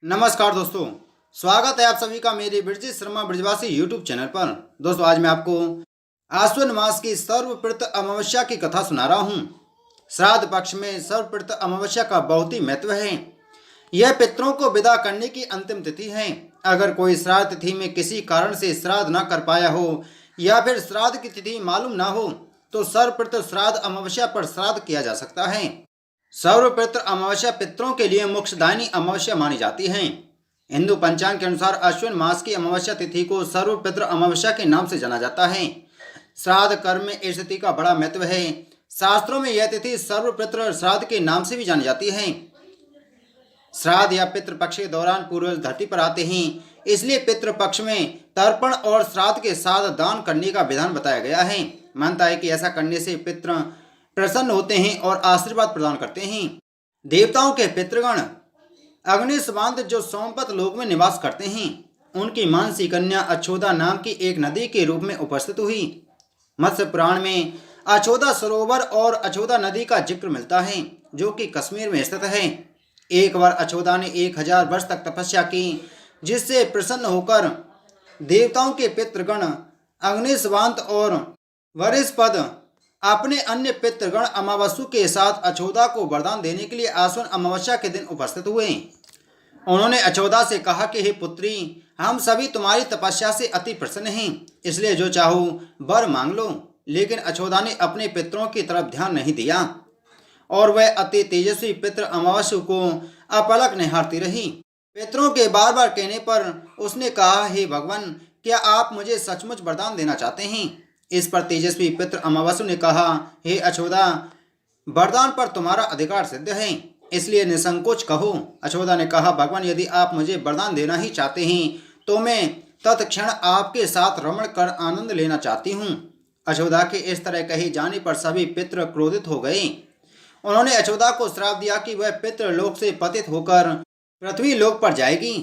नमस्कार दोस्तों, स्वागत है आप सभी का मेरे ब्रजेश शर्मा ब्रजवासी यूट्यूब चैनल पर। दोस्तों, आज मैं आपको आश्विन मास की सर्वप्रत अमावस्या की कथा सुना रहा हूँ। श्राद्ध पक्ष में सर्वप्रत अमावस्या का बहुत ही महत्व है। यह पितरों को विदा करने की अंतिम तिथि है। अगर कोई श्राद्ध तिथि में किसी कारण से श्राद्ध न कर पाया हो या फिर श्राद्ध की तिथि मालूम न हो तो सर्वप्रत श्राद्ध अमावस्या पर श्राद्ध किया जा सकता है। सर्वपितृ अमावस्या पितरों के लिए मोक्षदायिनी अमावस्या मानी जाती है। हिंदू पंचांग के अनुसार अश्विन मास की अमावस्या तिथि को सर्वपितृ अमावस्या के नाम से जाना जाता है। श्राद्ध कर्म में इस तिथि का बड़ा महत्व है। शास्त्रों में यह तिथि सर्वपितृ श्राद्ध के नाम से भी जानी जाती है। श्राद्ध या पितृपक्ष के दौरान पूर्वज धरती पर आते हैं, इसलिए पितृपक्ष में तर्पण और श्राद्ध के साथ दान करने का विधान बताया गया है। मानता है कि ऐसा करने से पितृ प्रसन्न होते हैं और आशीर्वाद प्रदान करते हैं। देवताओं के पितृगण अग्निस्वांत जो सोमपत लोक में निवास करते हैं, उनकी मानसी कन्या अछोदा नाम की एक नदी के रूप में उपस्थित हुई। मत्स्य पुराण में अछोदा सरोवर और अछोदा नदी का जिक्र मिलता है, जो कि कश्मीर में स्थित है। एक बार अछोदा ने 1000 वर्ष तक तपस्या की, जिससे प्रसन्न होकर देवताओं के पितृगण अग्निस्वांत और वरिष्ठपद अपने अन्य पितृगण अमावस्या के साथ अछोदा को वरदान देने के लिए आश्विन अमावस्या के दिन उपस्थित हुए। उन्होंने अछोदा से कहा कि हे पुत्री, हम सभी तुम्हारी तपस्या से अति प्रसन्न हैं, इसलिए जो चाहो वर मांग लो। लेकिन अछोदा ने अपने पितरों की तरफ ध्यान नहीं दिया और वह अति तेजस्वी पितृ अमावस्या को अपलक निहारती रही। पितरों के बार बार कहने पर उसने कहा, हे भगवान, क्या आप मुझे सचमुच वरदान देना चाहते हैं? इस पर तेजस्वी पितृ अमावस्या ने कहा, हे अछोदा, वरदान पर तुम्हारा अधिकार सिद्ध है, इसलिए निसंकोच कहो। अछोदा ने कहा, भगवान, यदि आप मुझे वरदान देना ही चाहते हैं तो मैं तत्क्षण आपके साथ रमण कर आनंद लेना चाहती हूँ। अछोदा के इस तरह कहे जाने पर सभी पितृ क्रोधित हो गए। उन्होंने अछोदा को श्राप दिया कि वह पितृलोक से पतित होकर पृथ्वी लोक पर जाएगी।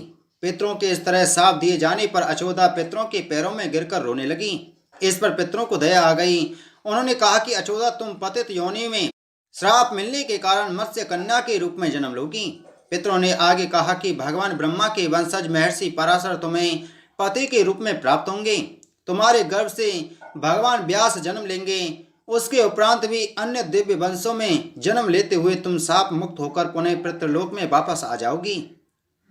पितरों के इस तरह श्राप दिए जाने पर अछोदा पितरों के पैरों में गिरकर रोने लगी। इस पर पितरों को दया आ गई। उन्होंने कहा कि अछोदा, तुम पतित योनि में श्राप मिलने के कारण मत्स्य कन्या के रूप में जन्म लोगी। पितरों ने आगे कहा कि भगवान ब्रह्मा के वंशज महर्षि पराशर तुम्हें पति के रूप में प्राप्त होंगे। तुम्हारे गर्भ से भगवान व्यास जन्म लेंगे। उसके उपरांत भी अन्य दिव्य वंशों में जन्म लेते हुए तुम शाप मुक्त होकर पुनः पितृलोक में वापस आ जाओगी।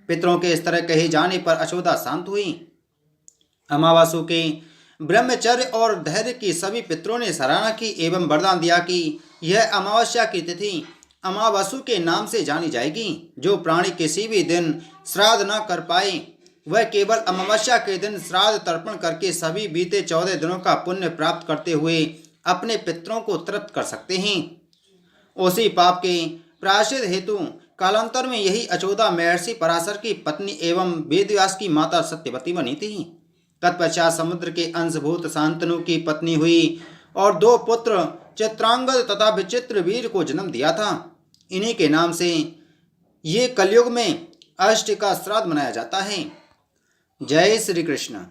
पितरों के इस तरह कहे जाने पर अछोदा शांत हुई। अमावस्या के ब्रह्मचर्य और धैर्य की सभी पितरों ने सराहना की एवं वरदान दिया कि यह अमावस्या की तिथि अमावस्या के नाम से जानी जाएगी। जो प्राणी किसी भी दिन श्राद्ध न कर पाए, वह केवल अमावस्या के दिन श्राद्ध तर्पण करके सभी बीते 14 दिनों का पुण्य प्राप्त करते हुए अपने पितरों को तृप्त कर सकते हैं। उसी पाप के प्रायश्चित हेतु कालांतर में यही अछोदा महर्षि पराशर की पत्नी एवं वेदव्यास की माता सत्यवती बनी थी। तत्पश्चात समुद्र के अंशभूत शांतनु की पत्नी हुई और 2 पुत्र चित्रांगद तथा विचित्र वीर को जन्म दिया था। इन्हीं के नाम से ये कलयुग में अष्ट का श्राद्ध मनाया जाता है। जय श्री कृष्ण।